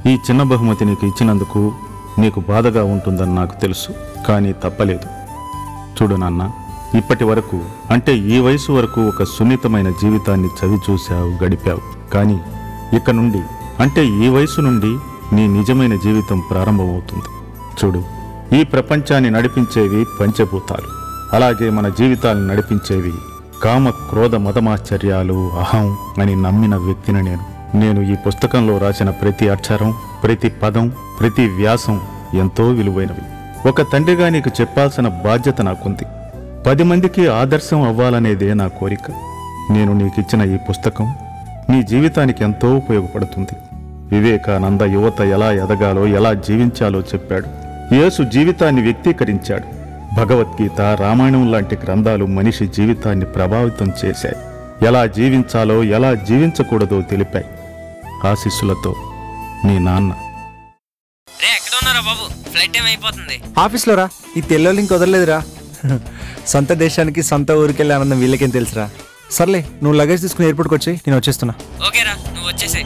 ఈ చిన్న బహుమతి నీకు ఇచ్చినందుకు నీకు బాధగా ఉంటుందని నాకు తెలుసు, కానీ తప్పలేదు. చూడు నాన్న, ఇప్పటి వరకు అంటే ఈ వయసు వరకు ఒక సున్నితమైన జీవితాన్ని చవి చూశావు, గడిపావు. కానీ ఇక నుండి అంటే ఈ వయసు నుండి నీ నిజమైన జీవితం ప్రారంభమవుతుంది. చూడు, ఈ ప్రపంచాన్ని నడిపించేవి పంచభూతాలు, అలాగే మన జీవితాలను నడిపించేవి కామ క్రోధ మదమాశ్చర్యాలు, అహం అని నమ్మిన వ్యక్తిని నేను ఈ పుస్తకంలో రాసిన ప్రతి అక్షరం, ప్రతి పదం, ప్రతి వ్యాసం ఎంతో విలువైనవి. ఒక తండ్రిగా నీకు చెప్పాల్సిన బాధ్యత నాకుంది. 10 మందికి ఆదర్శం అవ్వాలనేదే నా కోరిక. నేను నీకిచ్చిన ఈ పుస్తకం నీ జీవితానికి ఎంతో ఉపయోగపడుతుంది. వివేకానంద యువత ఎలా ఎదగాలో, ఎలా జీవించాలో చెప్పాడు. యేసు జీవితాన్ని వ్యక్తీకరించాడు. భగవద్గీత, రామాయణం లాంటి గ్రంథాలు మనిషి జీవితాన్ని ప్రభావితం చేశాయి. ఎలా జీవించాలో, ఎలా జీవించకూడదో తెలిపాయి. ఆశీస్సులతో నీ నాన్న. ఆఫీస్లో రా. ఈ తెల్లోళ్ళు ఇంక వదలలేదురా. సొంత దేశానికి సొంత ఊరికెళ్ళే ఆనందం వీళ్ళకేం తెలుసురా. సర్లే, నువ్వు లగేజ్ తీసుకుని ఎయిర్పోర్ట్కి వచ్చి నేను వచ్చేస్తున్నా. ఓకేరా, నువ్వు వచ్చేసే.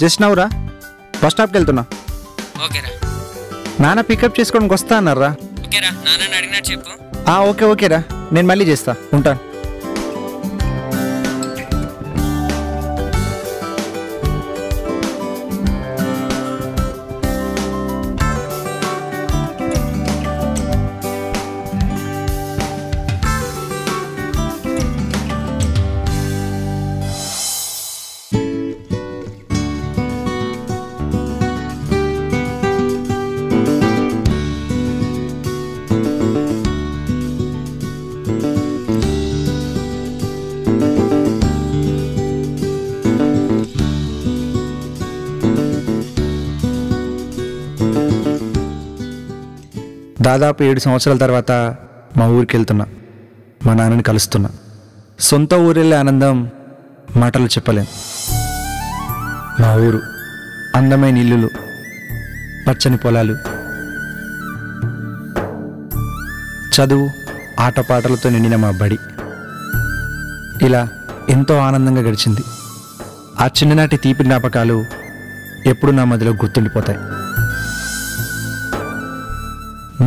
జస్ట్ నవ్వురా. బస్ స్టాప్కి వెళ్తున్నా. ఓకేరా. నాన్న పికప్ చేసుకోవడానికి వస్తా అన్నారా? ఓకేరా, నాన్న అడిగినట్టు చెప్పు. ఓకేరా, నేను మళ్ళీ చేస్తా. ఉంటాను. దాదాపు 7 సంవత్సరాల తర్వాత మా ఊరికి వెళ్తున్నా. మా నాన్నని కలుస్తున్నా. సొంత ఊరెళ్ళే ఆనందం మాటలు చెప్పలేం. మా ఊరు అందమైన ఇల్లులు, పచ్చని పొలాలు, చదువు, ఆటపాటలతో నిండిన మా బడి, ఇలా ఎంతో ఆనందంగా గడిచింది. ఆ చిన్ననాటి తీపి జ్ఞాపకాలు ఎప్పుడు నా మదిలో గుర్తుండిపోతాయి.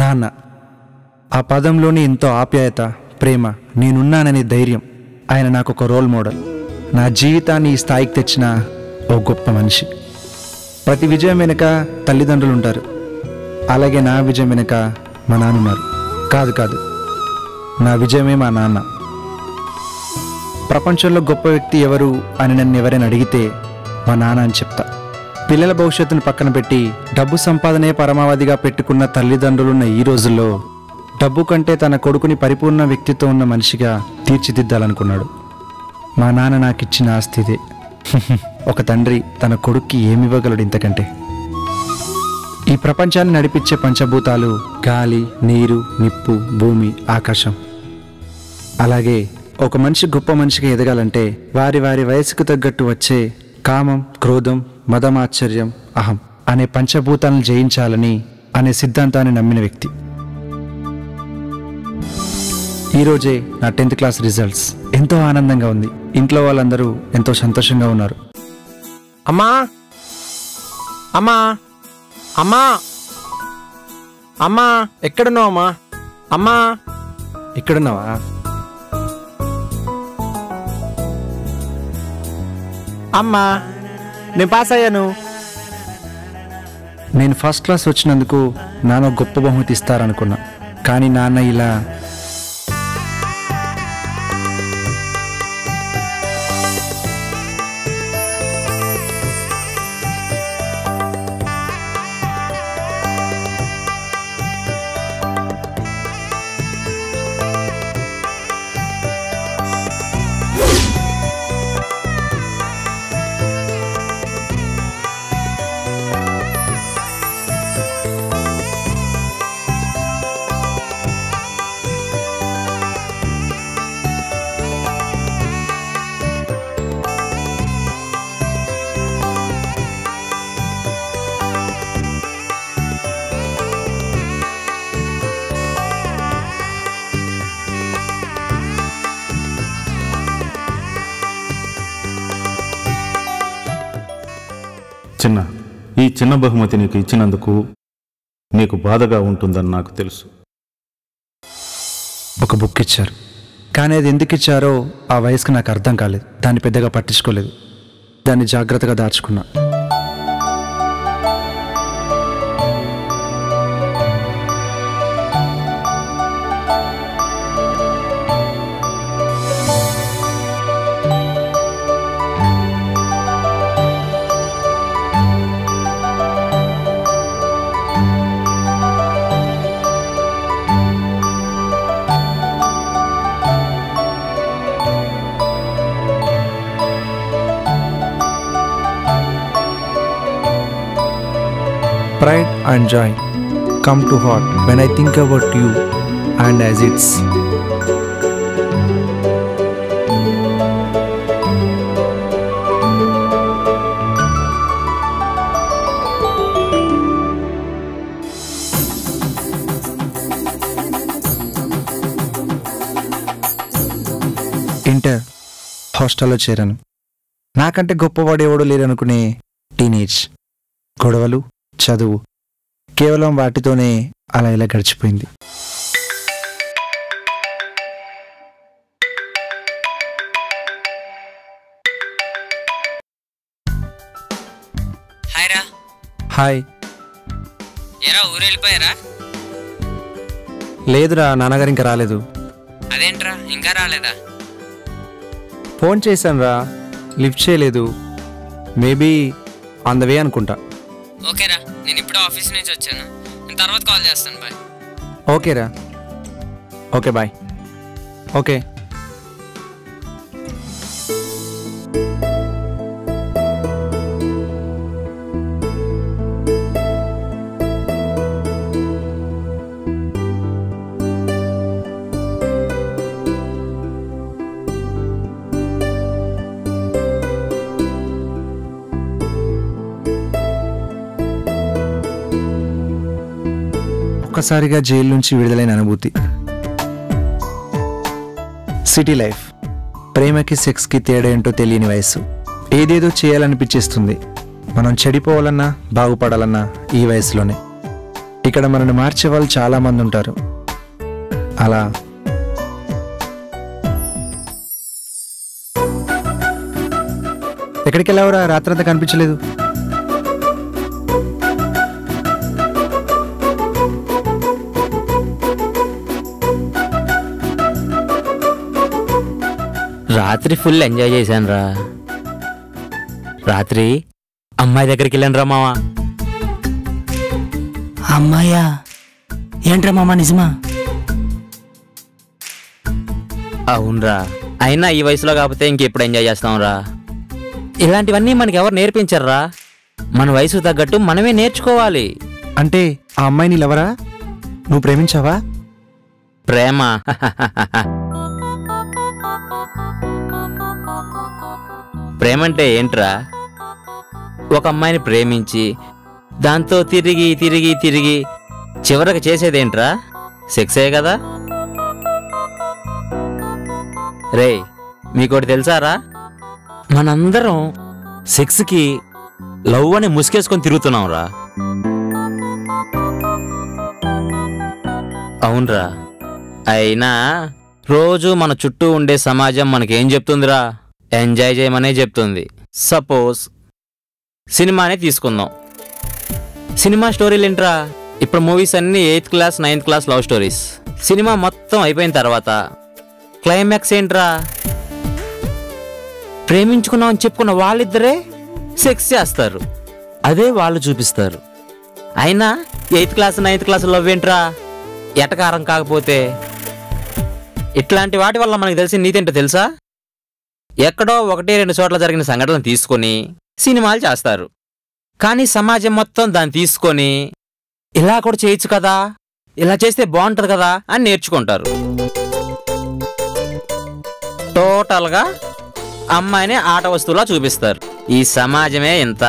నాన్న, ఆ పదంలోని ఎంతో ఆప్యాయత, ప్రేమ, నేనున్నాననే ధైర్యం. ఆయన నాకు ఒక రోల్ మోడల్. నా జీవితాన్ని ఈ స్థాయికి తెచ్చిన ఓ గొప్ప మనిషి. ప్రతి విజయం వెనుక తల్లిదండ్రులు ఉంటారు. అలాగే నా విజయం వెనుక మా నాన్న ఉన్నారు. కాదు, నా విజయమే మా నాన్న. ప్రపంచంలో గొప్ప వ్యక్తి ఎవరు అని నన్ను ఎవరైనా అడిగితే మా నాన్న అని చెప్తా. పిల్లల భవిష్యత్తును పక్కన పెట్టి డబ్బు సంపాదనే పరమావధిగా పెట్టుకున్న తల్లిదండ్రులున్న ఈ రోజుల్లో డబ్బు కంటే తన కొడుకుని పరిపూర్ణ వ్యక్తిత్వం ఉన్న మనిషిగా తీర్చిదిద్దాలనుకున్నాడు. మా నాన్న నాకు ఇచ్చిన ఆస్తి ఇదే. ఒక తండ్రి తన కొడుక్కి ఏమివ్వగలడు ఇంతకంటే? ఈ ప్రపంచాన్ని నడిపించే పంచభూతాలు గాలి, నీరు, నిప్పు, భూమి, ఆకాశం. అలాగే ఒక మనిషి గొప్ప మనిషిగా ఎదగాలంటే వారి వారి వయసుకు తగ్గట్టు వచ్చే కామం, క్రోధం, మదమాశ్చర్యం, అహం అనే పంచభూతాలను జయించాలని అనే సిద్ధాంతాన్ని నమ్మిన వ్యక్తి. ఈరోజే నా 10th క్లాస్ రిజల్ట్స్. ఎంతో ఆనందంగా ఉంది. ఇంట్లో వాళ్ళందరూ ఎంతో సంతోషంగా ఉన్నారు. అమ్మా అమ్మా అమ్మా అమ్మా ఎక్కడున్నావు? అమ్మా అమ్మా ఎక్కడున్నావా? అమ్మా నేను పాస్ అయ్యాను. నేను ఫస్ట్ క్లాస్ వచ్చినందుకు నాన్న గొప్ప బహుమతి ఇస్తారనుకున్నా. కానీ నాన్న ఇలా చిన్న ఈ చిన్న బహుమతి నీకు ఇచ్చినందుకు నీకు బాధగా ఉంటుందని నాకు తెలుసు. ఒక బుక్ ఇచ్చారు, కానీ అది ఎందుకు ఇచ్చారో ఆ వయసుకు నాకు అర్థం కాలేదు. దాన్ని పెద్దగా పట్టించుకోలేదు. దాన్ని జాగ్రత్తగా దాచుకున్నా. Pride and joy come to heart when I think about you and as it's inter హాస్టల్లో చేరాను. నాకంటే గొప్పవాడు ఎవడో లేరనుకునే టీనేజ్, గొడవలు, చదువు, కేవలం వాటితోనే అలా ఇలా గడిచిపోయింది. హాయ్ రా. హాయ్. ఏరా ఊరు వెళ్ళిపోయారా? లేదురా, నాన్నగారు ఇంకా రాలేదు. అదేంట్రా ఇంకా రాలేదా? ఫోన్ చేశానురా, లిఫ్ట్ చేయలేదు. మేబీ ఆన్ ద వే అనుకుంటా. ఓకేరా, నేను ఇప్పుడే ఆఫీస్ నుంచి వచ్చాను. నేను తర్వాత కాల్ చేస్తాను. బాయ్. ఓకేరా. Okay bye. ఓకే. ఒక్కసారిగా జైలు నుంచి విడుదలైన అనుభూతి. సిటీ లైఫ్, ప్రేమకి సెక్స్కి తేడా ఏంటో తెలియని వయసు. ఏదేదో చేయాలనిపించేస్తుంది. మనం చెడిపోవాలన్నా బాగుపడాలన్నా ఈ వయసులోనే. ఇక్కడ మనల్ని మార్చే వాళ్ళు చాలామంది ఉంటారు. అలా ఎక్కడికి వెళ్ళావురా? రాత్రంతా కనిపించలేదు. రాత్రి ఫుల్ ఎంజాయ్ చేశాను రా. రాత్రి అమ్మాయి దగ్గరికి వెళ్ళాను రా మావా. అమ్మాయ్యా? ఏంట్రా మామ, నిజమా? అవునరా, అయినా ఈ వయసులో కాకపోతే ఇంకెప్పుడు ఎంజాయ్ చేస్తాం రా. ఇలాంటివన్నీ మనకి ఎవరు నేర్పించర్రా? మన వయసు తగ్గట్టు మనమే నేర్చుకోవాలి. అంటే ఆ అమ్మాయిని లవరా? నువ్వు ప్రేమించావా? ప్రేమ ప్రేమంటే ఏంట్రా? ఒక అమ్మాయిని ప్రేమించి దాంతో తిరిగి తిరిగి తిరిగి చివరికి చేసేదేంట్రా? సెక్సే కదా. రే, మీకోటి తెలుసారా? మనందరం సెక్స్కి లవ్ అని ముసుకేసుకొని తిరుగుతున్నాం రా. అవునరా, అయినా రోజు మన చుట్టూ ఉండే సమాజం మనకేం చెప్తుందిరా? ఎంజాయ్ చేయమనే చెప్తుంది. సపోజ్ సినిమానే తీసుకుందాం. సినిమా స్టోరీలు ఏంట్రా? ఇప్పుడు మూవీస్ అన్నీ 8th class 9th class love stories. Cinema మొత్తం అయిపోయిన తర్వాత క్లైమాక్స్ ఏంట్రా? ప్రేమించుకున్నామని చెప్పుకున్న వాళ్ళిద్దరే సెక్స్ చేస్తారు. అదే వాళ్ళు చూపిస్తారు. అయినా 8th class 9th class love ఏంట్రా? ఎటకారం కాకపోతే. ఇట్లాంటి వాటి వల్ల మనకు తెలిసిన నీతేంటో తెలుసా? ఎక్కడో 1-2 చోట్ల జరిగిన సంఘటనలు తీసుకొని సినిమాలు చేస్తారు. కానీ సమాజం మొత్తం దాన్ని తీసుకొని ఇలా కూడా చేయొచ్చు కదా, ఇలా చేస్తే బాగుంటుంది కదా అని నేర్చుకుంటారు. టోటల్గా అమ్మాయిని ఆట వస్తువులా చూపిస్తారు. ఈ సమాజమే ఇంత.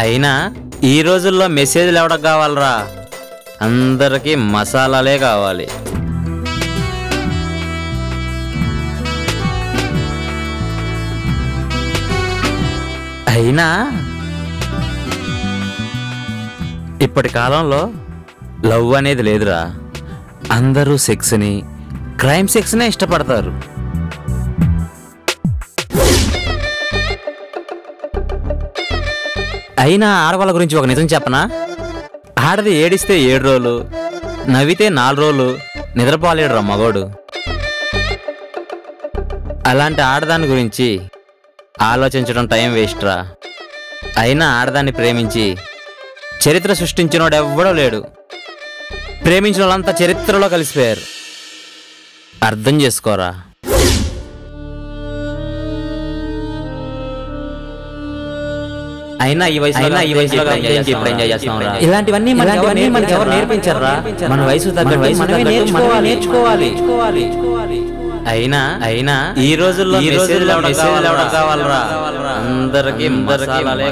అయినా ఈ రోజుల్లో మెసేజ్లు ఎవడకు కావాలరా? అందరికీ మసాలాలే కావాలి. అయినా ఇప్పటి కాలంలో లవ్ అనేది లేదురా. అందరూ సెక్స్ని, క్రైమ్ సెక్స్నే ఇష్టపడతారు. అయినా ఆడవాళ్ళ గురించి ఒక నిజం చెప్పనా? ఆడది ఏడిస్తే 7 రోజులు, నవ్వితే 4 రోజులు నిద్రపోలేడురా మగోడు. అలాంటి ఆడదాని గురించి ఆలోచించడం టైం వేస్ట్ రా. అయినా ఆడదాన్ని ప్రేమించి చరిత్ర సృష్టించినోడు ఎవ్వడో లేడు. ప్రేమించిన వాళ్ళంతా చరిత్రలో కలిసిపోయారు. అర్థం చేసుకోరా. అయినా ఈ వయసులో ఇలాంటివన్నీ మనకి ఎవరు నేర్పించారా? మన వయసు తగ్గట్టు మనమే నేర్చుకోవాలి. అయినా ఈ రోజుల్లో కావాలరా అందరికీ కావాలి.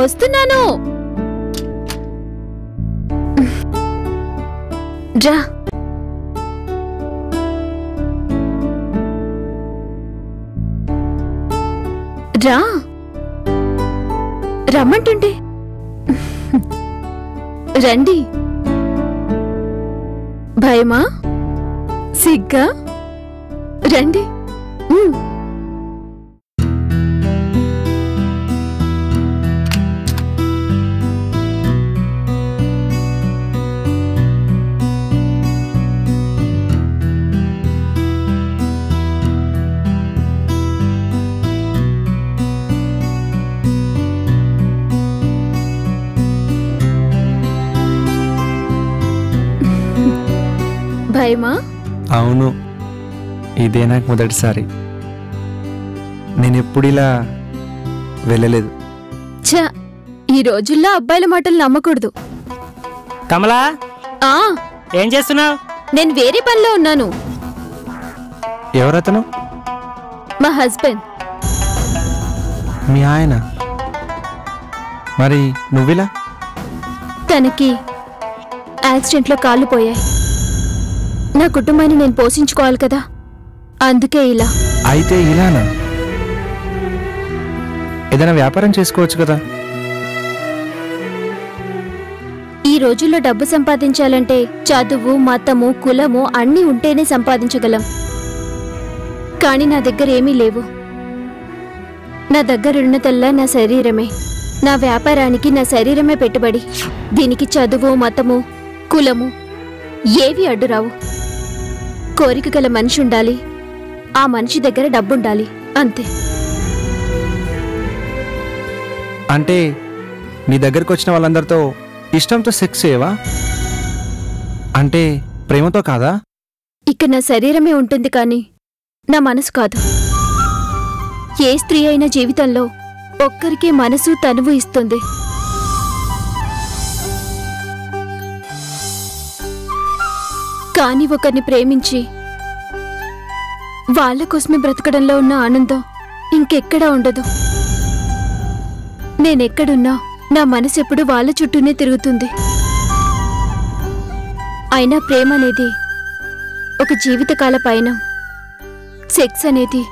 వస్తున్నాను. రా. రా రమ్మంటుంటే రండి. భయమా, సిగ్గా? రండి. భయమా? అవును, ఇదే నాకు మొదటిసారి. నేను ఎప్పుడు ఇలా వెళ్ళలేదు. ఛ, ఈ రోజుల్లో అబ్బాయిల మాటలు నమ్మకూడదు. కమలా, ఆ ఏం చేస్తున్నావు? నేను వేరే పనిలో ఉన్నాను. ఎవరతను? మా హస్బెండ్. మీ ఆయన? మరి నువ్విలా? తనకి యాక్సిడెంట్లో కాళ్ళు పోయాయి. నా కుటుంబాన్ని నేను పోషించుకోవాలి కదా, అందుకే ఇలా. అయితే ఇలానా? ఏదైనా వ్యాపారం చేసుకోవచ్చు కదా. ఈ రోజుల్లో డబ్బు సంపాదించాలంటే చదువు, మతము, కులము అన్నీ ఉంటేనే సంపాదించగలం. కానీ నా దగ్గర ఏమీ లేవు. నా దగ్గర ఉన్నదల్లా నా శరీరమే. నా వ్యాపారానికి నా శరీరమే పెట్టుబడి. దీనికి చదువు, మతము, కులము ఏవి అడ్డురావు. కోరిక గల మనిషి ఉండాలి, ఆ మనిషి దగ్గర డబ్బుండాలి, అంతే. అంటే నీ దగ్గరకు వచ్చిన వాళ్ళందరితో ఇష్టంతో సెక్స్ చేయవా? అంటే ప్రేమతో కాదా? ఇక నా శరీరమే ఉంటుంది కానీ నా మనసు కాదు. ఏ స్త్రీ అయినా జీవితంలో ఒక్కరికే మనసు, తనువు ఇస్తుంది. కానీ ఒకరిని ప్రేమించి వాళ్ళ కోసమే బ్రతకడంలో ఉన్న ఆనందం ఇంకెక్కడా ఉండదు. నేనెక్కడున్నా నా మనసు ఎప్పుడు వాళ్ళ చుట్టూనే తిరుగుతుంది. అయినా ప్రేమ అనేది ఒక జీవితకాల పయనం. సెక్స్ అనేది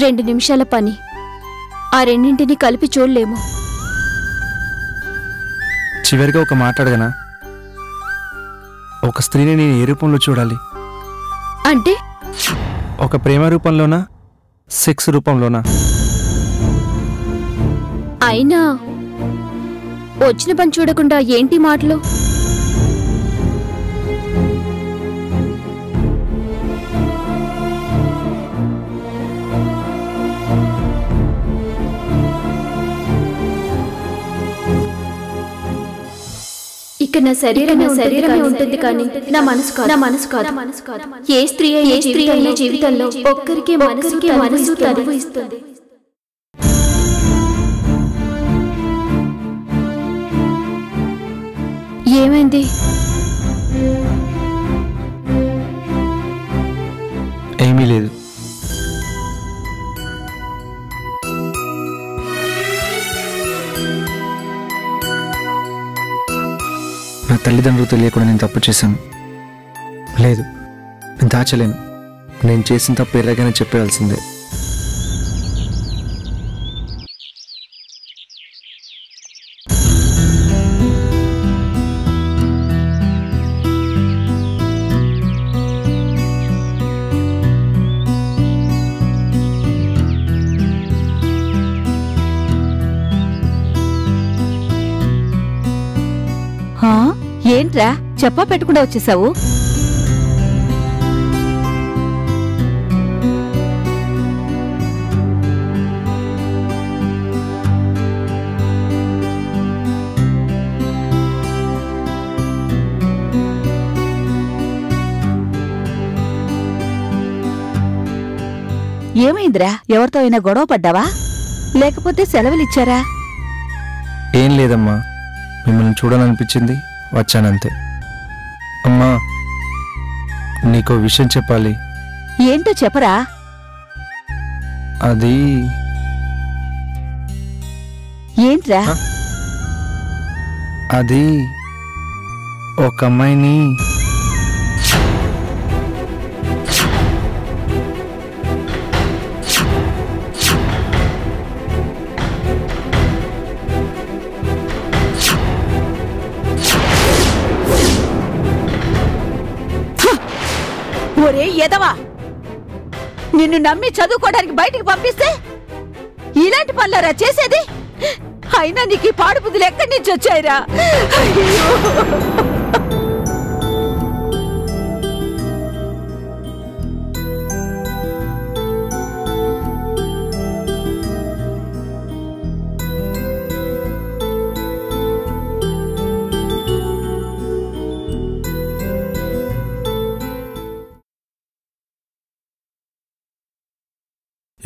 2 నిమిషాల పని. ఆ రెండింటిని కలిపి చూడలేము. చివరిగా ఒక మాట అడగనా? ఒక స్త్రీని నేను ఏ రూపంలో చూడాలి? అంటే ఒక ప్రేమ రూపంలోనా, సెక్స్ రూపంలోనా? అయినా వచ్చిన పని చూడకుండా ఏంటి మాటలు? ఇక నా శరీరమే ఉంటుంది కానీ నా మనసు కాదు. ఏ స్త్రీ అయినా జీవితంలో ఒక్కరికే మనసు తనువు ఇస్తుంది. ఏమైంది? ఏమీ లేదు. నా తల్లిదండ్రులు తెలియకుండా నేను తప్పు చేశాను. లేదు, నేను దాచలేను. నేను చేసిన తప్పు ఎలాగైనా చెప్పేయాల్సిందే. ఏంట్రా చెప్పా పెట్టకుండా వచ్చేసావు? ఏమైందిరా? ఎవరితో అయినా గొడవ పడ్డావా? లేకపోతే సెలవులిచ్చారా? ఏం లేదమ్మా, మిమ్మల్ని చూడాలనిపించింది, వచ్చానంతే. అమ్మా, నీకో విషయం చెప్పాలి. ఏంటో చెప్పరా? అది ఏంట్రా? అది ఒక అమ్మాయిని ఒరే ఎదవా, నిన్ను నమ్మి చదువుకోవడానికి బయటికి పంపిస్తే ఇలాంటి పనులరా చేసేది? అయినా నీకు ఈ పాడు బుద్ధులు ఎక్కడి నుంచి వచ్చాయిరా?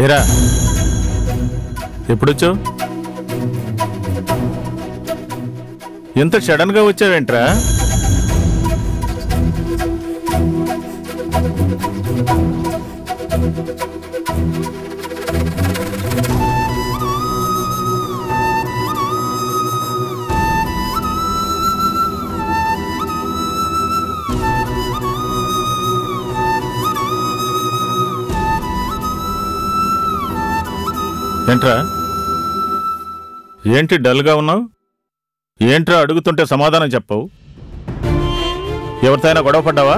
ఏరా, ఎప్పుడొచ్చావు? ఎంత సడన్ గా వచ్చావేంట్రా? ఏంట్రా, ఏంటి డల్గా ఉన్నావు? ఏంట్రా అడుగుతుంటే సమాధానం చెప్పవు? ఎవరితోనైనా గొడవ పడ్డావా?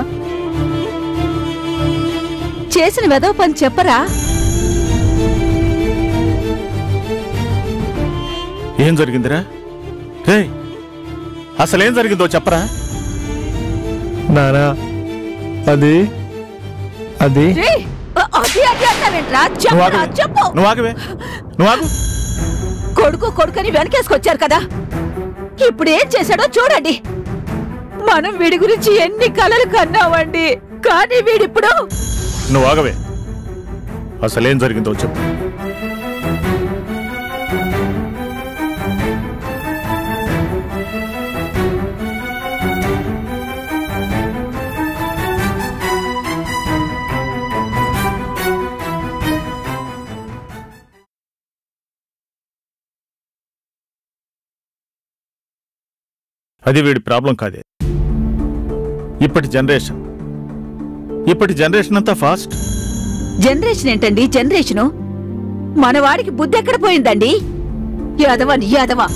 చేసిన వెదవ పని చెప్పరా? ఏం జరిగిందిరా? రే, అసలేం జరిగిందో చెప్పరా? నానా, అది అది చెప్పు. నువ్వు ఆగవే, నువ్వు ఆగు. కొడుకు కొడుకని వెనకేసుకొచ్చారు కదా, ఇప్పుడు ఏం చేశాడో చూడండి. మనం వీడి గురించి ఎన్ని కలలు కన్నామండి, కానీ వీడిప్పుడు. నువ్వు ఆగవే, అసలేం జరిగిందో చెప్పు. అది వీడి ప్రాబ్లం కాదే. ఇప్పటి జనరేషన్ అంతా ఫాస్ట్. జనరేషన్ ఏంటండి జనరేషను? మనవాడికి బుద్ధి ఎక్కడ పోయిందండి? యాదవని యాదవా.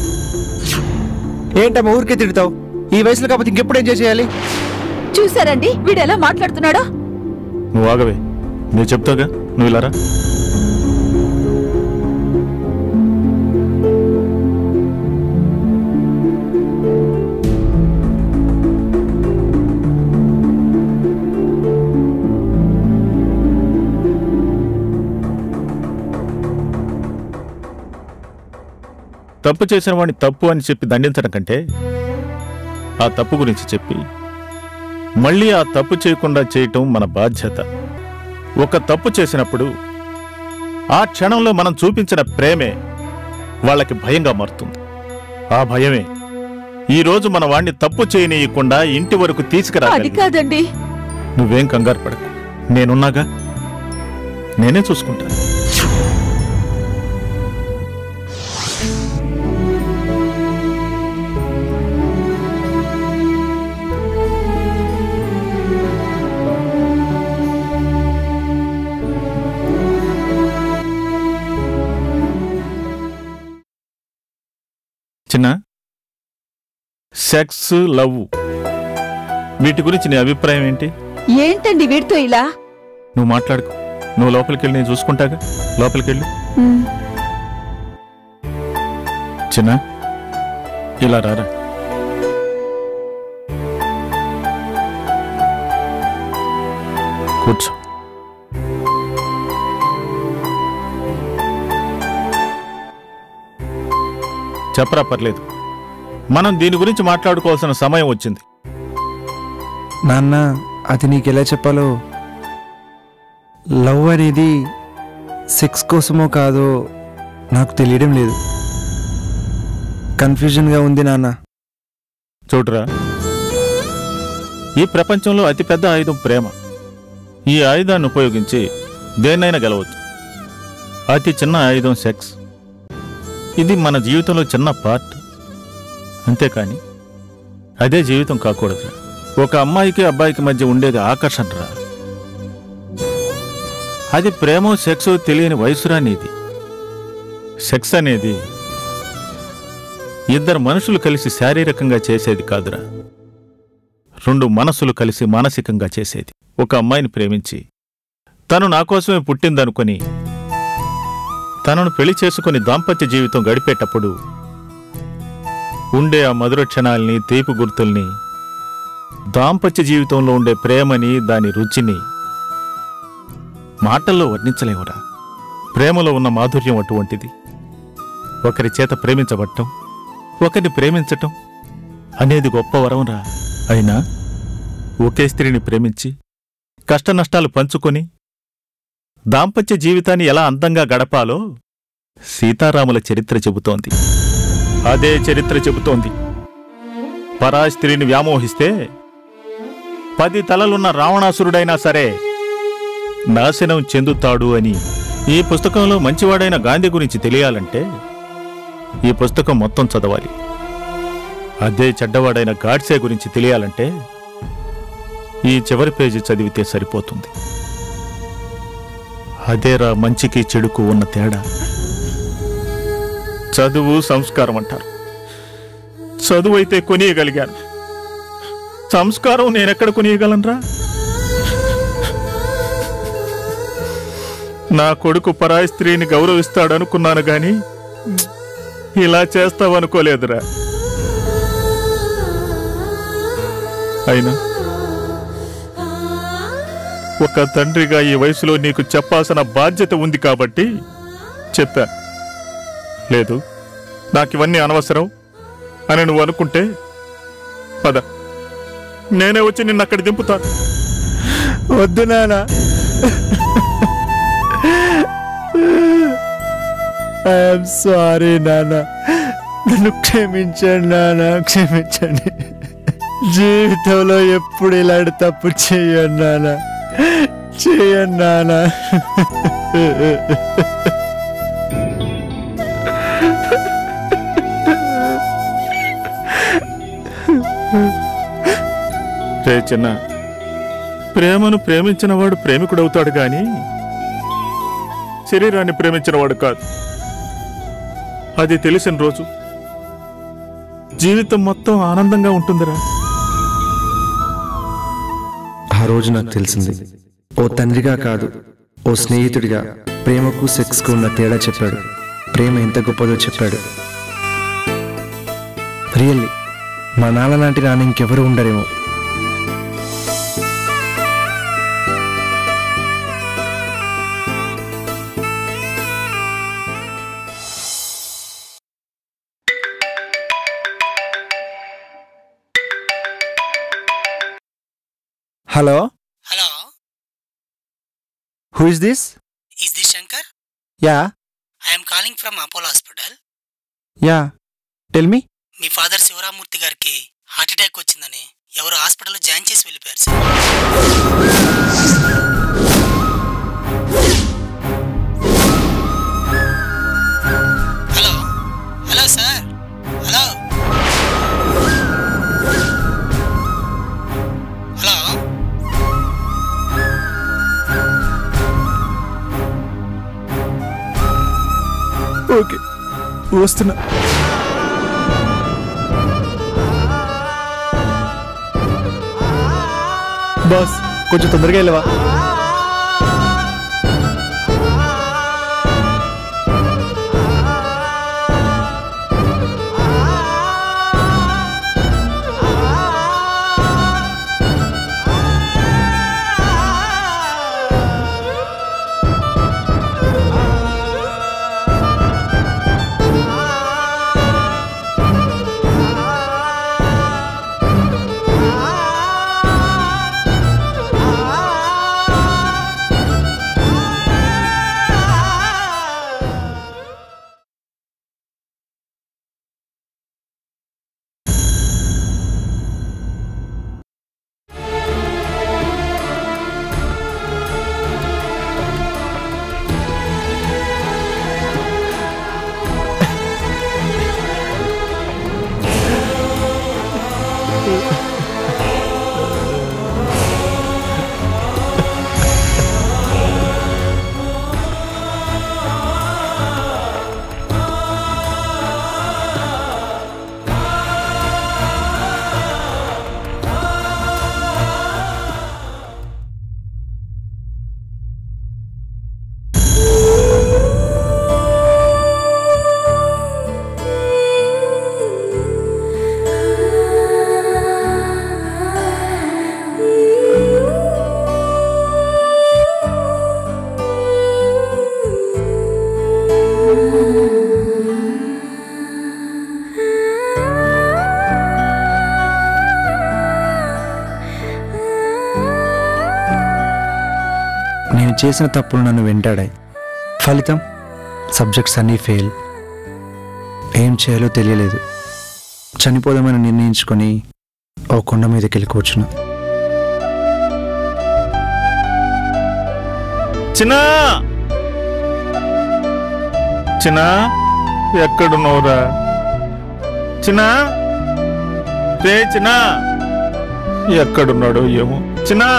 ఏంటమ్మా ఊరికే తిడతావు? ఈ వయసులో కాకపోతే ఇంకెప్పుడు ఎంజాయ్ చేయాలి? చూసారండి వీడు ఎలా మాట్లాడుతున్నాడో? నువ్వు ఆగవే, నేను చెప్తాగా, నువ్వు ఇలారా. తప్పు చేసిన వాడిని తప్పు అని చెప్పి దండించడం కంటే ఆ తప్పు గురించి చెప్పి మళ్ళీ ఆ తప్పు చేయకుండా చేయటం మన బాధ్యత. ఒక తప్పు చేసినప్పుడు ఆ క్షణంలో మనం చూపించిన ప్రేమే వాళ్ళకి భయంగా మారుతుంది. ఆ భయమే ఈరోజు మన వాణ్ణి తప్పు చేయనీయకుండా ఇంటి వరకు తీసుకురాలి. కాదండి, నువ్వేం కంగారు పడకు, నేనున్నాగా, నేనే చూసుకుంటాను. చిన్న, సెక్స్, లవ్ వీటి గురించి నీ అభిప్రాయం ఏంటి? ఏంటండి వీడితో ఇలా? నువ్వు మాట్లాడుకో. నువ్వు లోపలికెళ్ళి నేను చూసుకుంటాగా. లోపలికెళ్ళి. చిన్న, ఇలా రారా. కూర్చో. చెప్పరా, పర్లేదు. మనం దీని గురించి మాట్లాడుకోవాల్సిన సమయం వచ్చింది. నాన్న, అది నీకెలా చెప్పాలో. లవ్ అనేది సెక్స్ కోసమో కాదో నాకు తెలియడం లేదు. కన్ఫ్యూజన్గా ఉంది నాన్న. చూడరా, ఈ ప్రపంచంలో అతిపెద్ద ఆయుధం ప్రేమ. ఈ ఆయుధాన్ని ఉపయోగించి దేన్నైనా గెలవచ్చు. అతి చిన్న ఆయుధం సెక్స్. ఇది మన జీవితంలో చిన్న పార్ట్, అంతేకాని అదే జీవితం కాకూడదురా. ఒక అమ్మాయికి అబ్బాయికి మధ్య ఉండేది ఆకర్షణరా. అది ప్రేమో సెక్సో తెలియని వయసురా నీది. సెక్స్ అనేది ఇద్దరు మనుషులు కలిసి శారీరకంగా చేసేది కాదురా, రెండు మనసులు కలిసి మానసికంగా చేసేది. ఒక అమ్మాయిని ప్రేమించి తను నా కోసమే పుట్టిందనుకొని తనను పెళ్లి చేసుకుని దాంపత్య జీవితం గడిపేటప్పుడు ఉండే ఆ మధుర క్షణాల్ని, తీపి గుర్తుల్ని, దాంపత్య జీవితంలో ఉండే ప్రేమని, దాని రుచిని మాటల్లో వర్ణించలేవురా. ప్రేమలో ఉన్న మాధుర్యం అటువంటిది. ఒకరి చేత ప్రేమించబట్టం, ఒకరిని ప్రేమించటం అనేది గొప్ప వరంరా. అయినా ఒకే స్త్రీని ప్రేమించి కష్టనష్టాలు పంచుకొని దాంపత్య జీవితాన్ని ఎలా అందంగా గడపాలో సీతారాముల చరిత్ర చెబుతోంది. అదే చరిత్ర చెబుతోంది పరాయి స్త్రీని వ్యామోహిస్తే 10 తలలున్న రావణాసురుడైనా సరే నాశనం చెందుతాడు అని. ఈ పుస్తకంలో మంచివాడైన గాంధీ గురించి తెలియాలంటే ఈ పుస్తకం మొత్తం చదవాలి. అదే చెడ్డవాడైన గాడ్సే గురించి తెలియాలంటే ఈ చివరి పేజీ చదివితే సరిపోతుంది. అదేరా మంచికి చెడుకు ఉన్న తేడా. చదువు సంస్కారం అంటారు. చదువు అయితే కొనియగలిగాను, సంస్కారం నేనెక్కడ కొనియగలనరా? నా కొడుకు పరాయి స్త్రీని గౌరవిస్తాడనుకున్నాను గాని ఇలా చేస్తావనుకోలేదురా. అయినా ఒక తండ్రిగా ఈ వయసులో నీకు చెప్పాల్సిన బాధ్యత ఉంది కాబట్టి చెప్పా. లేదు, నాకివన్నీ అనవసరం అని నువ్వు అనుకుంటే పద, నేనే వచ్చి నిన్ను అక్కడ దింపుతాను. వద్దు నాన్న, ఐఎమ్ సారీ నాన్న, నన్ను క్షమించండి నాన్న, క్షమించండి. జీవితంలో ఎప్పుడు ఇలాంటి తప్పు చెయ్యండి నాన్న, చెయ్యండి నాన్న. రే చిన్న, ప్రేమను ప్రేమించినవాడు ప్రేమికుడవుతాడు గాని శరీరాన్ని ప్రేమించినవాడు కాదు. అది తెలిసిన రోజు జీవితం మొత్తం ఆనందంగా ఉంటుందిరా. ఆ రోజు నాకు తెలిసింది. ఓ తండ్రిగా కాదు, ఓ స్నేహితుడిగా ప్రేమకు సెక్స్కు ఉన్న తేడా చెప్పాడు. ప్రేమ ఎంత గొప్పదో చెప్పాడు. రియల్లీ మా నాన్న లాంటి నాన్న ఇంకెవరు ఉండరేమో. Hello hello, who is this? is this Shankar? Yeah I am calling from Apollo Hospital. Yeah tell me. మీ ఫాదర్ శివరామూర్తి గారికి హార్ట్ అటాక్ వచ్చిందని ఎవరు హాస్పిటల్లో జాయిన్ చేసి వెళ్ళిపోయారు sir. Hello hello sir, hello hello. Okay, వస్తున్నా. బాస్ కొంచెం తొందరగా వెళ్ళవా? నేను చేసిన తప్పులు నన్ను వెంటాడాయి. ఫలితం సబ్జెక్ట్స్ అన్నీ ఫెయిల్. ఏం చేయాలో తెలియలేదు. చనిపోదామని నిర్ణయించుకొని ఓ కొండ మీదకి వెళ్ళి కూర్చున్నా. చిన్నా చిన్నా ఎక్కడున్నావురా? చిన్నా రే చిన్నా ఎక్కడున్నాడో ఏమో. చిన్నా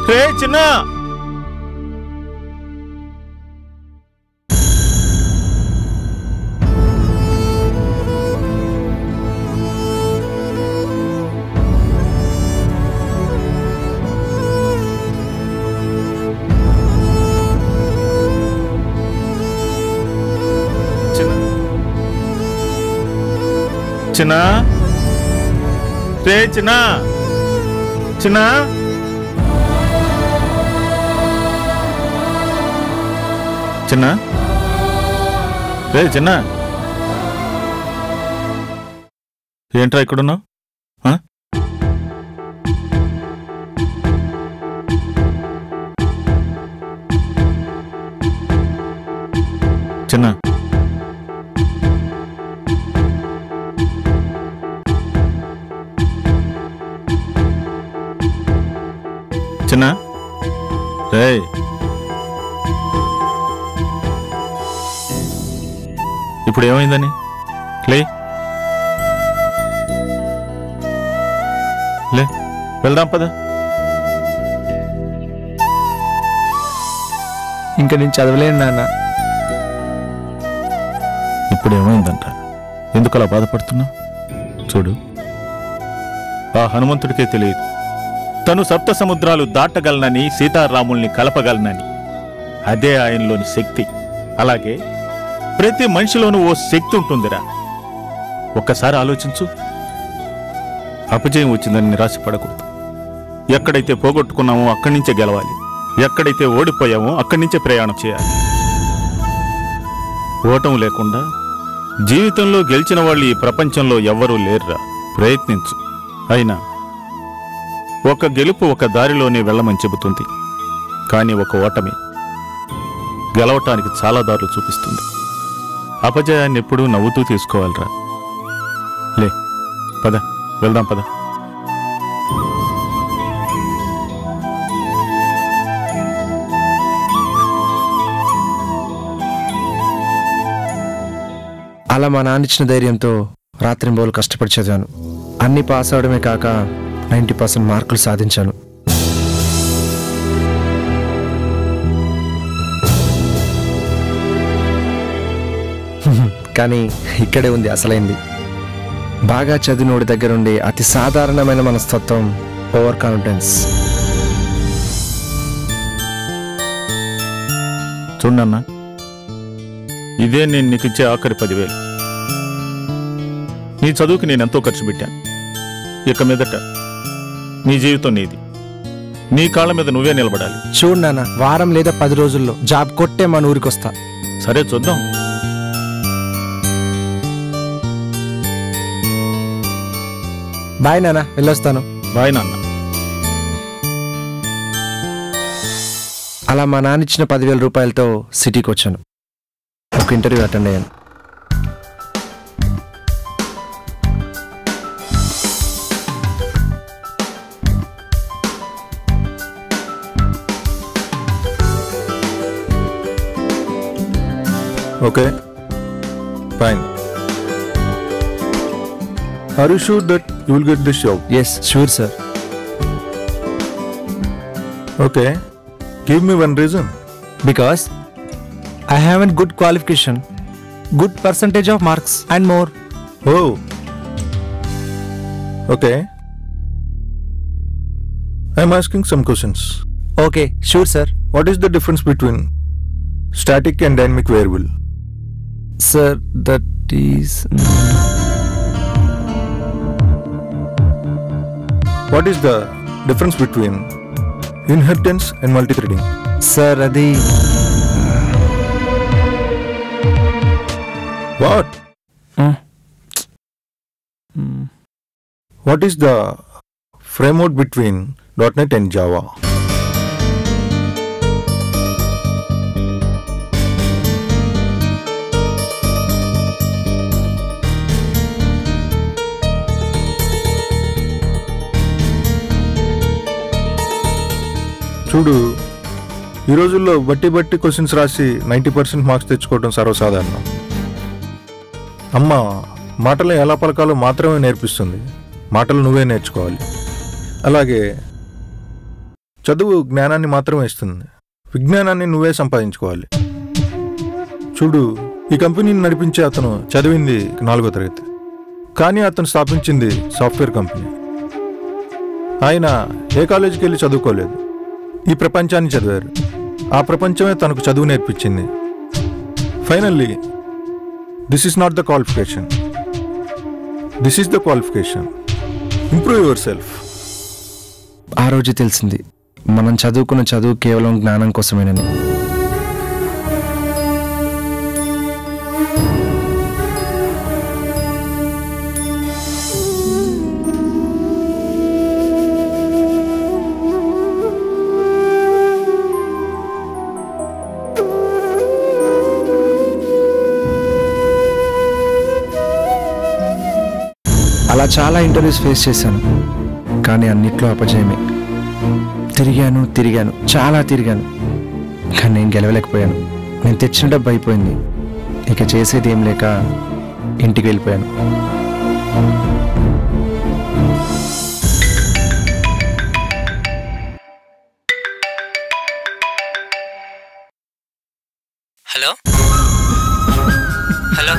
రే చిన్నా చిన్నా రే చిన్నా చిన్నా చిన్నా రే చిన్నా ఏంట్రా ఇక్కడున్నావు? చిన్నా చిన్నా రే ఇప్పుడు ఏమైందని? లే లే వెళ్దాం పద. ఇంకా నేను చదవలేను నాన్న. ఇప్పుడు ఏమైందంట? ఎందుకు అలా బాధపడుతున్నావు? చూడు, ఆ హనుమంతుడికే తెలియదు తను సప్త సముద్రాలు దాటగలనని, సీతారాముల్ని కలపగలనని. అదే ఆయనలోని శక్తి. అలాగే ప్రతి మనిషిలోనూ ఓ శక్తి ఉంటుందిరా. ఒక్కసారి ఆలోచించు. అపజయం వచ్చిందని నిరాశపడకూడదు. ఎక్కడైతే పోగొట్టుకున్నామో అక్కడి నుంచే గెలవాలి. ఎక్కడైతే ఓడిపోయామో అక్కడి నుంచే ప్రయాణం చేయాలి. ఓటం లేకుండా జీవితంలో గెలిచిన వాళ్ళు ఈ ప్రపంచంలో ఎవ్వరూ లేరురా. ప్రయత్నించు. అయినా ఒక గెలుపు ఒక దారిలోనే వెళ్ళమని చెబుతుంది, కానీ ఒక ఓటమి గెలవటానికి చాలా దారులు చూపిస్తుంది. అపజయాన్ని ఎప్పుడూ నవ్వుతూ తీసుకోవాలిరా. లే పద వెళ్దాం పద. అలా మా నాన్న ఇచ్చిన ధైర్యంతో రాత్రింబోలు కష్టపడి చదివాను. అన్నీ పాస్ అవడమే కాక 90% మార్కులు సాధించాను. కానీ ఇక్కడే ఉంది అసలైంది. బాగా చదివినోడి దగ్గర ఉండే అతి సాధారణమైన మనస్తత్వం ఓవర్ కాన్ఫిడెన్స్. చూడన్నా, ఇదే నేను నీకు ఇచ్చే ఆఖరి 10,000. నీ చదువుకి నేను ఎంతో ఖర్చు పెట్టాను. ఇక మీదట నీ జీవితం నీది. నీ కాళ్ళ మీద నువ్వే నిలబడాలి. చూడు నాన్న, వారం లేదా 10 రోజుల్లో జాబ్ కొట్టే మన ఊరికి వస్తా. సరే, చూద్దాం. బాయ్ నాన్న, వెళ్ళొస్తాను. బాయ్ నాన్న. అలా మా నాన్న ఇచ్చిన 10,000 రూపాయలతో సిటీకి వచ్చాను. ఒక ఇంటర్వ్యూ అటెండ్ అయ్యాను. Okay, fine. Are you sure that you will get this job? Yes, sure sir. Okay, give me one reason. Because I have a good qualification, good percentage of marks and more. Oh, okay. I am asking some questions. Okay, sure sir. What is the difference between static and dynamic variable? Sir, that is... What is the difference between inheritance and multithreading? Sir, adi... What? What is the framework between .NET and Java? చూడు, ఈ రోజుల్లో బట్టి questions రాసి 90% marks తెచ్చుకోవడం సర్వసాధారణం. అమ్మ మాటలు ఎలా పలకాలో మాత్రమే నేర్పిస్తుంది. మాటలు నువ్వే నేర్చుకోవాలి. అలాగే చదువు జ్ఞానాన్ని మాత్రమే ఇస్తుంది. విజ్ఞానాన్ని నువ్వే సంపాదించుకోవాలి. చూడు, ఈ కంపెనీని నడిపించే అతను చదివింది 4వ తరగతి, కానీ అతను స్థాపించింది సాఫ్ట్వేర్ కంపెనీ. ఆయన ఏ కాలేజీకి వెళ్ళి చదువుకోలేదు, ఈ ప్రపంచాన్ని చదివారు. ఆ ప్రపంచమే తనకు చదువు నేర్పించింది. Finally this is not the qualification, this is the qualification. Improve your self. ఆ రోజు తెలిసింది మనం చదువుకున్న చదువు కేవలం జ్ఞానం కోసమేనని. అలా చాలా ఇంటర్వ్యూస్ ఫేస్ చేశాను, కానీ అన్నిట్లో అపజయమే. తిరిగాను, చాలా తిరిగాను, కానీ నేను గెలవలేకపోయాను. నేను తెచ్చిన డబ్బు అయిపోయింది. ఇక చేసేది ఏం లేక ఇంటికి వెళ్ళిపోయాను. హలో హలో,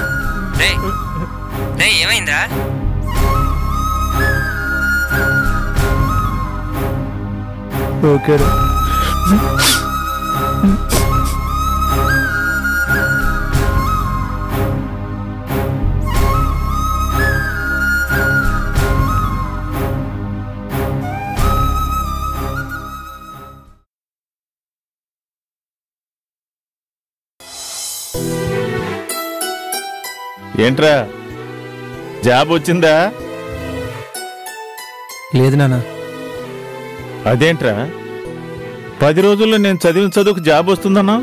రే రే, ఏమైందా? ఓకే. ఏంట్రా, జాబ్ వచ్చిందా? లేదు నాన్న. అదేంట్రా, 10 రోజుల్లో నేను చదివిన చదువుకు జాబ్ వస్తుందన్నా?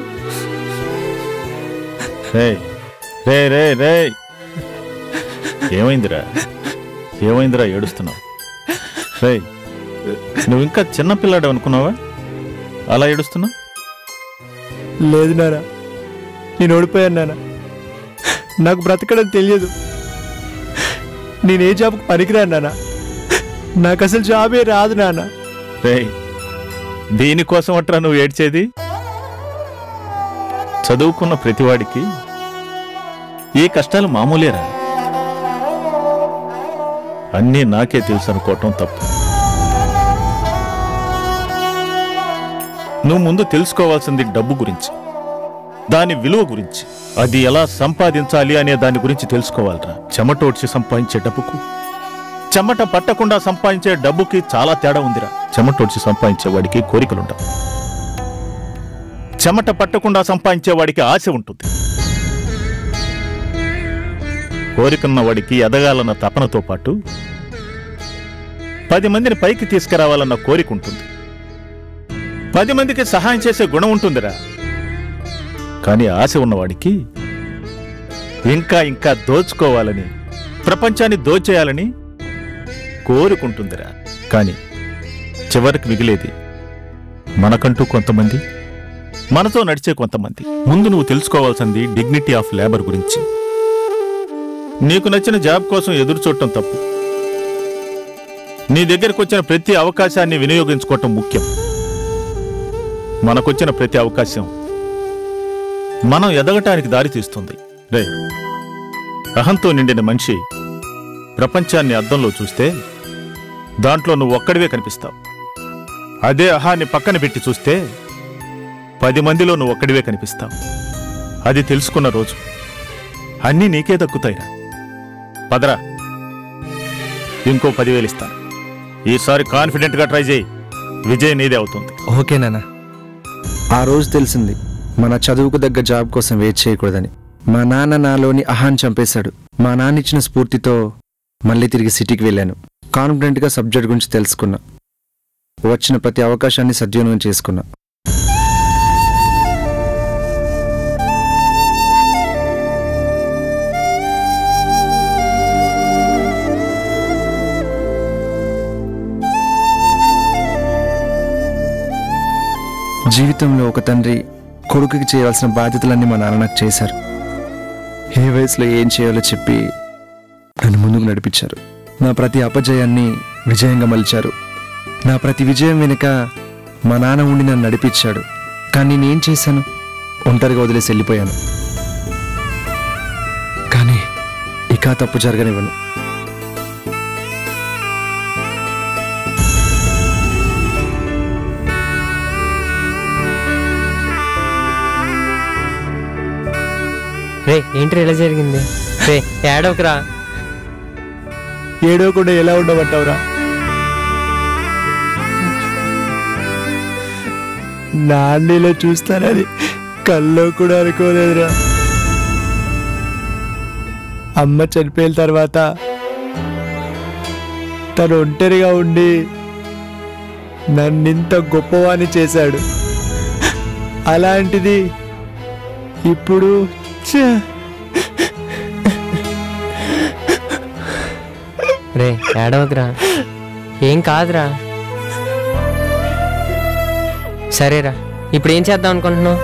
రే రే రే రే, ఏమైందిరా ఏడుస్తున్నావు? రే, నువ్వు ఇంకా చిన్నపిల్లాడు అనుకున్నావా అలా ఏడుస్తున్నావు? లేదు నాన్న, నేను ఓడిపోయాను నాన్న. నాకు బ్రతకడం తెలియదు. నేనే జాబ్కు పనికిరాను నాన్న. నాకు అసలు జాబే రాదు నాన్న. రే, దీనికోసం అట్రా నువ్వు ఏడ్చేది? చదువుకున్న ప్రతివాడికి ఈ కష్టాలు మామూలేరా. అన్నీ నాకే తెలుసు అనుకోవటం తప్పు. నువ్వు ముందు తెలుసుకోవాల్సింది డబ్బు గురించి, దాని విలువ గురించి, అది ఎలా సంపాదించాలి అనే దాని గురించి తెలుసుకోవాలరా. చెమటోడ్చి సంపాదించే డబ్బుకు, చెమట పట్టకుండా సంపాదించే డబ్బుకి చాలా తేడా ఉందిరా. చెమటోడ్చి సంపాదించేవాడికి కోరికలుండవు, చెమట పట్టకుండా సంపాదించేవాడికి ఆశ ఉంటుంది. కోరికన్న వాడికి ఎదగాలన్న తపనతో పాటు 10 మందిని పైకి తీసుకురావాలన్న కోరిక ఉంటుంది, 10 మందికి సహాయం చేసే గుణం ఉంటుందిరా. కానీ ఆశ ఉన్నవాడికి ఇంకా ఇంకా దోచుకోవాలని, ప్రపంచాన్ని దోచేయాలని కోరుకుంటుందిరా. కానీ చివరికి మిగిలేది మనకంటూ కొంతమంది, మనతో నడిచే కొంతమంది. ముందు నువ్వు తెలుసుకోవాల్సింది డిగ్నిటీ ఆఫ్ లేబర్ గురించి. నీకు నచ్చిన జాబ్ కోసం ఎదురు చూడటం తప్పు. నీ దగ్గరకు వచ్చిన ప్రతి అవకాశాన్ని వినియోగించుకోవటం ముఖ్యం. మనకొచ్చిన ప్రతి అవకాశం మనం ఎదగటానికి దారి తీస్తుంది. రే, అహంతో నిండిన మనిషి ప్రపంచాన్ని అద్దంలో చూస్తే దాంట్లో నువ్వు ఒక్కడివే కనిపిస్తావు. అదే అహాన్ని పక్కన పెట్టి చూస్తే 10 మందిలో నువ్వు ఒక్కడివే కనిపిస్తావు. అది తెలుసుకున్న రోజు అన్నీ నీకే దక్కుతాయిరా. పదరా, ఇంకో 10,000 ఇస్తాను. ఈసారి కాన్ఫిడెంట్గా ట్రై చేయి, విజయ్ నీదే అవుతుంది. ఓకే నాన్న. ఆ రోజు తెలిసింది మన చదువుకు దగ్గ జాబ్ కోసం వెయిట్ చేయకూడదని. మా నాన్న నాలోని అహాన్ని చంపేశాడు. మా నాన్న ఇచ్చిన స్ఫూర్తితో మళ్ళీ తిరిగి సిటీకి వెళ్ళాను. కాన్ఫిడెంట్గా సబ్జెక్ట్ గురించి తెలుసుకున్నా. వచ్చిన ప్రతి అవకాశాన్ని సద్వినియోగం చేసుకున్నా. జీవితంలో ఒక తండ్రి కొడుకుకి చేయాల్సిన బాధ్యతలన్నీ మా నాన్న నాకు చేశారు. ఏ వయసులో ఏం చేయాలో చెప్పి నన్ను ముందుకు నడిపించారు. నా ప్రతి అపజయాన్ని విజయంగా మలిచారు. నా ప్రతి విజయం వెనుక మా నాన్న ఉండి నన్ను నడిపించాడు. కానీ నేనేం చేశాను? ఒంటరిగా వదిలేసి వెళ్ళిపోయాను. కానీ ఇక తప్పు జరగనివ్వను. రే, ఏంటి ఇలా జరిగింది? రే, ఏడవకురా. ఏడవకుండా ఎలా ఉండమంటావురా? నాన్నలో చూస్తానని కల్లో కూడా అనుకోలేదురా. అమ్మ చనిపోయిన తర్వాత తను ఒంటరిగా ఉండి నన్నింత గొప్పవాణ్ణి చేశాడు. అలాంటిది ఇప్పుడు రే, ఏడవకురా, ఏం కాదురా. సరేరా, ఇప్పుడు ఏం చేద్దాం అనుకుంటున్నావు?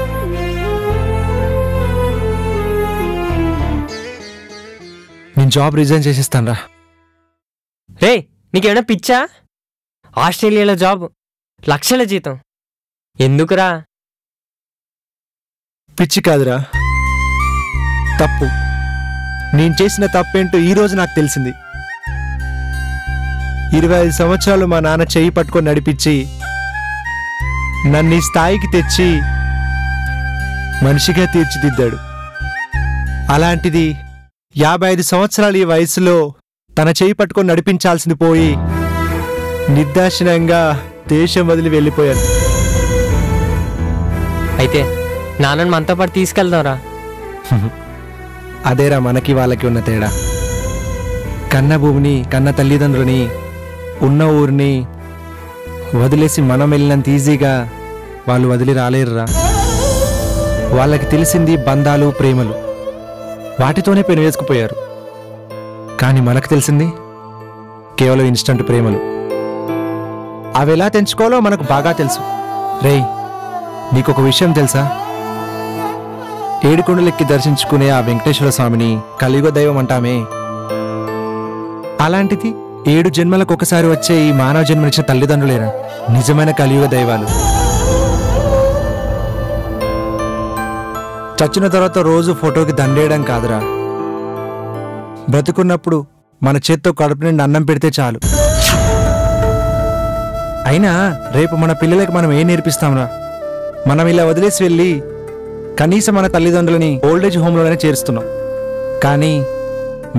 నేను జాబ్ రిజైన్ చేసేస్తాను రా. రే, నీకేమైనా పిచ్చా? ఆస్ట్రేలియాలో జాబ్, లక్షల జీతం. ఎందుకురా? పిచ్చి కాదురా, తప్పు. నేను చేసిన తప్పేంటో ఈరోజు నాకు తెలిసింది. 25 సంవత్సరాలు మా నాన్న చెయ్యి పట్టుకొని నడిపించి నన్ను ఈ స్థాయికి తెచ్చి మనిషిగా తీర్చిదిద్దాడు. అలాంటిది 55 సంవత్సరాలు ఈ వయసులో తన చెయ్యి పట్టుకొని నడిపించాల్సింది పోయి నిర్దాక్షిణ్యంగా దేశం వదిలి వెళ్ళిపోయాను. అయితే నాన్నని మనతో పాటు తీసుకెళ్దాంరా. అదేరా మనకి వాళ్ళకి ఉన్న తేడా. కన్న భూమిని, కన్న తల్లిదండ్రులని, ఉన్న ఊరిని వదిలేసి మనం వెళ్ళినంత ఈజీగా వాళ్ళు వదిలి రాలేరురా. వాళ్ళకి తెలిసింది బంధాలు, ప్రేమలు. వాటితోనే పెనవేసుకుపోయారు. కానీ మనకు తెలిసింది కేవలం ఇన్స్టంట్ ప్రేమలు. అవి ఎలా తెంచుకోవాలో మనకు బాగా తెలుసు. రేయ్, నీకొక విషయం తెలుసా? ఏడుకొండలెక్కి దర్శించుకునే ఆ వెంకటేశ్వర స్వామిని కలియుగ దైవం అంటామే. అలాంటిది 7 జన్మలకు ఒకసారి వచ్చే ఈ మానవ జన్మనిచ్చిన తల్లిదండ్రులేనా నిజమైన కలియుగ దైవాలు. చచ్చిన తర్వాత రోజు ఫోటోకి దండేయడం కాదురా, బ్రతుకున్నప్పుడు మన చేత్తో కడుపు నిండి అన్నం పెడితే చాలు. అయినా రేపు మన పిల్లలకి మనం ఏం నేర్పిస్తాంరా? మనం ఇలా వదిలేసి వెళ్ళి కనీసం మన తల్లిదండ్రులని ఓల్డేజ్ హోమ్లోనే చేరుస్తున్నాం. కానీ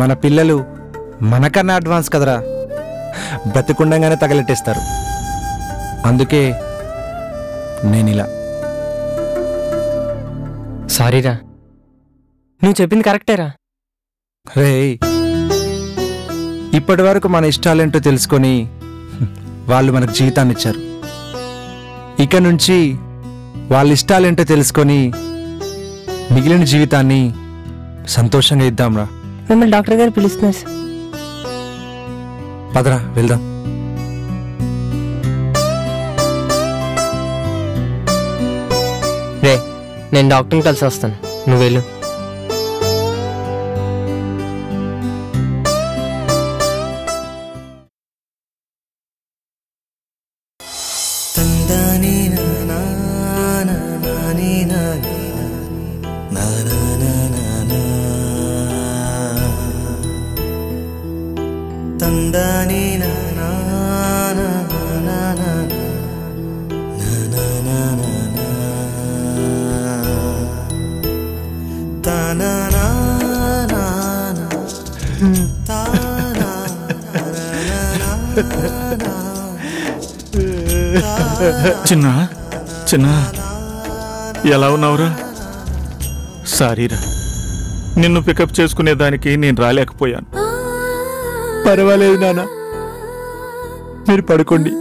మన పిల్లలు మనకన్నా అడ్వాన్స్ కదరా, బ్రతికుండంగానే తగలెట్టేస్తారు. అందుకే నేనిలా. సారీరా, నువ్వు చెప్పింది కరెక్టేరా. రే, ఇప్పటి వరకు మన ఇష్టాలేంటో తెలుసుకొని వాళ్ళు మనకు జీవితాన్ని ఇచ్చారు. ఇక నుంచి వాళ్ళ ఇష్టాలేంటో తెలుసుకొని మిగిలిన జీవితాన్ని సంతోషంగా ఇద్దాంరా. మిమ్మల్ని డాక్టర్ గారు పిలుస్తున్నారు సార్. పదరా వెళ్దాం. రే, నేను డాక్టర్ని కలిసి వస్తాను, నువ్వు వెళ్ళు. చిన్న చిన్న ఎలా ఉన్నావురా? సారీరా, నిన్ను పికప్ చేసుకునేదానికి నేను రాలేకపోయాను. పర్వాలేదు నాన్న, మీరు పడుకోండి.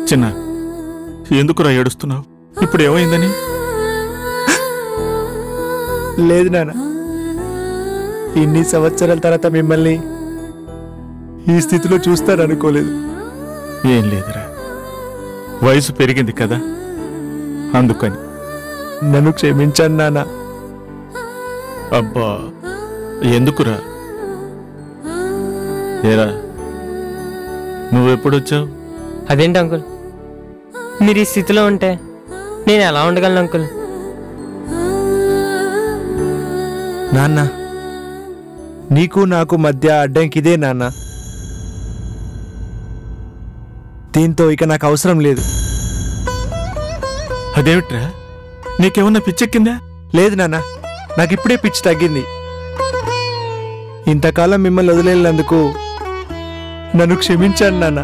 చిన్న, ఎందుకురా ఏడుస్తున్నావు? ఇప్పుడు ఏమైందని? లేదు నాన్న, ఇన్ని సంవత్సరాల తర్వాత మిమ్మల్ని ఈ స్థితిలో చూస్తారనుకోలేదు. ఏం లేదురా, వయసు పెరిగింది కదా, అందుకని. నన్ను క్షమించండి నాన్న. అబ్బా, ఎందుకురా? ఏరా, నువ్వెప్పుడొచ్చావు? అదేంటి అంకుల్, మీరు ఈ స్థితిలో ఉంటే నేను ఎలా ఉండగలను అంకుల్? నాన్న, నీకు నాకు మధ్య అడ్డంకి ఇదే నాన్న. దీంతో ఇక నాకు అవసరం లేదు. అదేమిట్రా, నీకేమన్నా పిచ్చెక్కిందా? లేదు నాన్న, నాకు ఇప్పుడే పిచ్చి తగ్గింది. ఇంతకాలం మిమ్మల్ని వదిలేనందుకు నన్ను క్షమించండి నాన్న.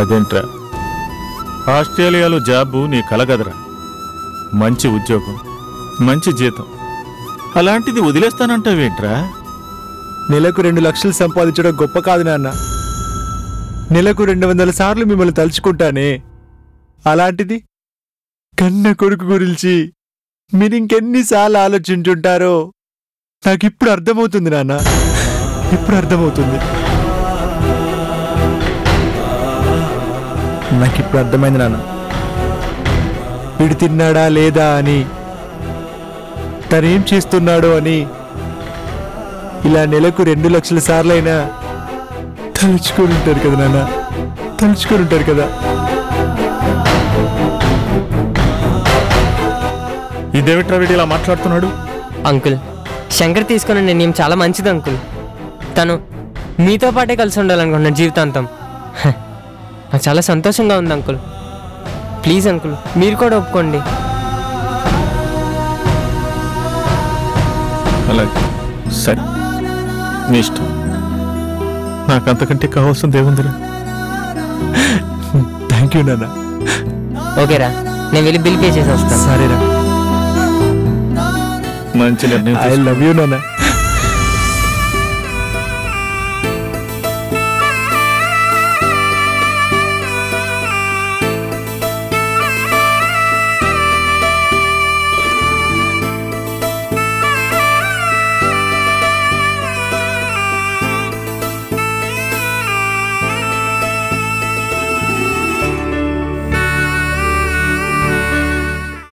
అదేంట్రా, ఆస్ట్రేలియాలో జాబు నీ కలగదరా, మంచి ఉద్యోగం, మంచి జీతం, అలాంటిది వదిలేస్తానంటావేంట్రా? నెలకు 2 లక్షలు సంపాదించడం గొప్ప కాదు నాన్న. నెలకు 200 సార్లు మిమ్మల్ని తలుచుకుంటానే. అలాంటిది కన్న కొడుకు గురించి మీరు ఇంకెన్నిసార్లు ఆలోచించుంటారో నాకిప్పుడు అర్థమవుతుంది నాన్న, ఇప్పుడు అర్థమవుతుంది. నాకిప్పుడు అర్థమైంది నాన్న, వీడు తిన్నాడా లేదా అని, తనేం చేస్తున్నాడో అని ఇలా నెలకు 2 లక్షల సార్లైనా తలుచుకొని ఉంటారు కదా నాన్న, తలుచుకొని ఉంటారు కదా. ఇదేమిట్రా వీడు ఇలా మాట్లాడుతున్నాడు? అంకుల్, శంకర్ తీసుకున్న నిర్ణయం చాలా మంచిది అంకుల్. తను మీతో పాటే కలిసి ఉండాలనుకుంటున్నాను జీవితాంతం. నాకు చాలా సంతోషంగా ఉంది అంకుల్. ప్లీజ్ అంకుల్, మీరు కూడా ఒప్పుకోండి. అలాగే, సరే, నీ ఇష్టం. నాకంతకంటే కావాల్సింది ఏముందిరా? థ్యాంక్ యూ నాన్న. ఓకేరా, నేను వెళ్ళి బిల్ పే చేసి వస్తాను. సరేరా, మంచి నిర్ణయం. ఐ లవ్ యూ నాన్న.